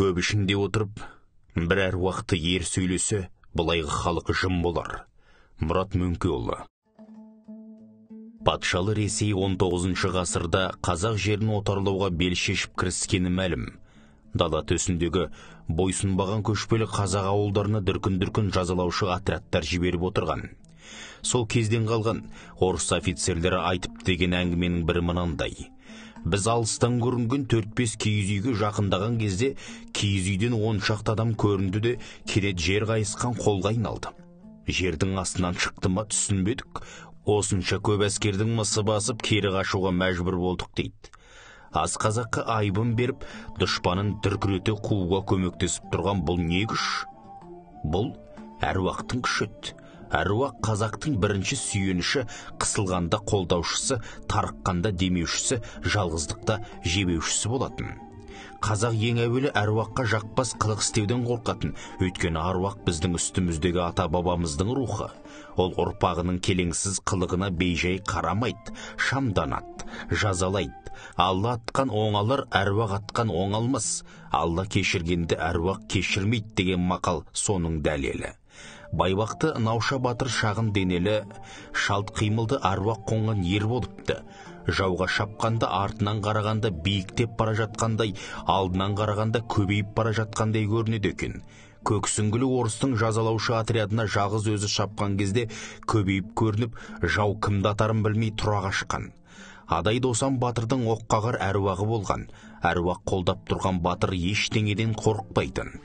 Көп ішінде отырып, бір әруақты ер сөйлесе, бұлайғы халық жым болар. Мұрат Мөңкеұлы. Патшалы Ресей 19 ғасырда қазақ жерін отарлауға бел шешіп кіріскені мәлім. Дала төсіндегі бойсұнбаған көшпелі қазақ ауылдарына дүркін-дүркін жазалаушы отрядтар жіберіп отырған. Сол кезден қалған орыс офицерлері айтып деген әңгіменің бірі мынандай. Біз алыстан көрінген 4-5 киіз үйге жақындаған кезде киіз үйден 10 шақты адам көрінді де кенет жер қайысқан қолға айналды. Жердің астынан шықты ма түсінбедік. Осынша көп әскердің мысы басып кері қашуға мәжбүр болдық дейді. Аз қазаққа айбын беріп, дұшпанын дүркірете қууға көмектесіп тұрған бұл не күш? Бұл әруақтың күші. Әруақ қазақтың бірінші сүйеніші, қысылғанда қолдаушысы, тарыққанда демеушісі, жалғыздықта жебеушісі болатын. Қазақ ең әуелі әруаққа жақпас қылық істеуден қорқатын, өйткені әруақ біздің үстіміздегі ата-бабамыздың рухы. Ол ұрпағының келеңсіз қылығына бейжай қарамайды, шамданады, жазалайды. Алла атқан оңалар, әруақ атқан оңалмас. Алла кешіргенді әруақ кешірмейді деген мақал соның дәлелі. Байбақты Науша батыр шағын денелі, шалт қимылды әруақ қонған ер болыпты. Жауға шапқанда артынан қарағанда биіктеп бара жатқандай, алдынан қарағанда көбейіп бара жатқандай көрінеді екен. Көксүңгілі орыстың жазалаушы отрядына жалғыз өзі шапқан кезде көбейіп көрініп, жау кімді атарын білмей тұра қашқан. Адай Досан батырдың оққағар әруағы болған. Әруақ қолдап тұрған батыр ештеңеден қорықпайтын.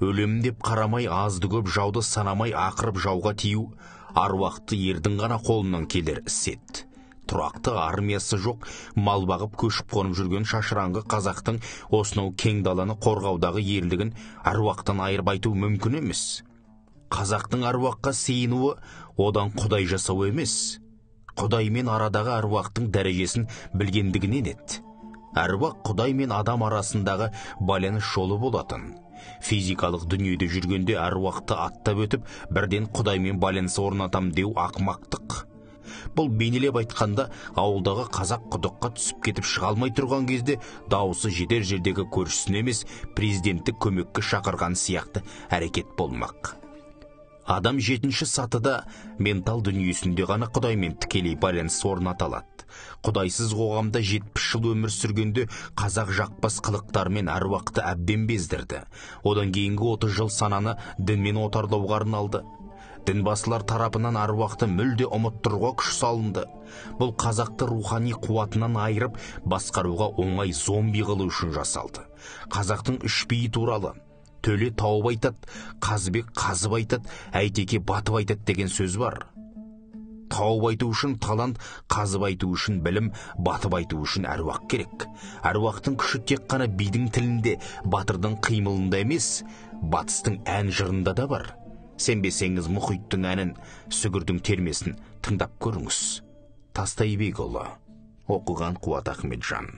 Өлем деп қарамай, азды көп жауды санамай ақырып жауға тию, аруақты ердің ғана қолынан келер іс. Тұрақты армиясы жоқ, мал бағып көшіп қонып жүрген шашыраңғы қазақтың осынау кең даланы қорғаудағы ерлігін аруақтан айырып айту мүмкін емес. Қазақтың аруаққа сыйынуы одан құдай жасау емес. Құдаймен арадағы аруақтың дәрежесін білгендігінен еді. Аруақ құдай мен адам арасындағы байланыс жолы болатын. Физикалық дүниеде жүргенде аруақты аттап өтіп, бірден құдаймен байланыс орнатам деу ақымақтық. Бұл бейнелеп айтқанда, ауылдағы қазақ құдыққа түсіп кетіп шыға алмай тұрған кезде дауысы жетер жердегі көршісін емес, президенттік көмекке шақырған сияқты әрекет болмақ. Адам 7-ші сатыда ментал дүниесінде ғана құдаймен тікелей байланыс орната алады. Құдайсыз қоғамда 70 жыл өмір сүргенде қазақ жақпас қылықтарымен әруақты әбден бездірді. Одан кейінгі 30 жыл сананы дінмен отарлауға арналды. Дінбасылар тарапынан аруақты мүлде ұмыттыруға күш салынды. Бұл қазақты рухани қуатынан айырып, басқаруға оңай зомби қылу үшін жасалды. Қазақтың 3 биі туралы Төле тауып айтады, Қазыбек қазып айтады, Әйтеке батып айтады деген сөз бар. Тауып айту үшін талант, қазып айту үшін білім, батып айту үшін әруақ керек. Әруақтың күші тек қана бидің тілінде, батырдың қимылында емес, батыстың ән жырында да бар. Сенбесеңіз мұхиттың әнін, сүгірдің термесін тыңдап көріңіз. Тастайбекұлы. Оқыған Қуат Ахметжан.